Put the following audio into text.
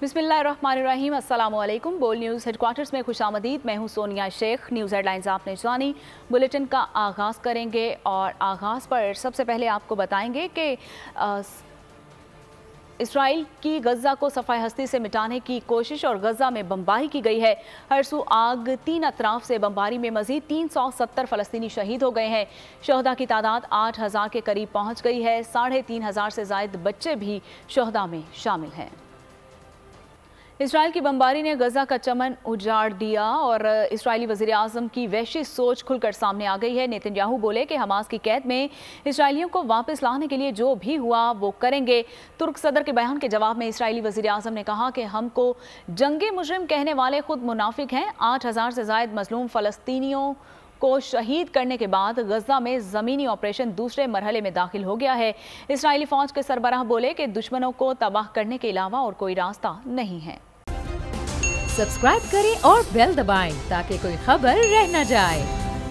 बिस्मिल्लाहिर्रहमानिर्रहीम, अस्सलाम वालेकुम। बोल न्यूज़ हेडक्वार्टर्स में खुशामदीद। मैं हूँ सोनिया शेख। न्यूज़ हेडलाइंस आपने जानी। बुलेटिन का आगाज़ करेंगे और आगाज़ पर सबसे पहले आपको बताएंगे कि इसराइल की गज़ा को सफ़ाई हस्ती से मिटाने की कोशिश और गज़ा में बमबारी की गई है। हर सू आग, 3 अतराफ से बमबारी में मज़ीद 370 फ़लस्तीनी शहीद हो गए हैं। शहदा की तादाद 8000 के करीब पहुँच गई है। 3500 से ज़ायद बच्चे भी शहदा में शामिल हैं। इसराइल की बमबारी ने गज़ा का चमन उजाड़ दिया और इसराइली वज़ीर आज़म की वहशी सोच खुलकर सामने आ गई है। नेतन्याहू बोले कि हमास की कैद में इसराइलियों को वापस लाने के लिए जो भी हुआ वो करेंगे। तुर्क सदर के बयान के जवाब में इसराइली वज़ीर आज़म ने कहा कि हमको जंगी मुजरिम कहने वाले खुद मुनाफिक हैं। 8000 से ज़ायद मजलूम फ़लस्तीनियों को शहीद करने के बाद गज़ा में ज़मीनी ऑपरेशन दूसरे मरहले में दाखिल हो गया है। इसराइली फ़ौज के सरबराह बोले कि दुश्मनों को तबाह करने के अलावा और कोई रास्ता नहीं है। सब्सक्राइब करें और बेल दबाएं ताकि कोई खबर रह न जाए।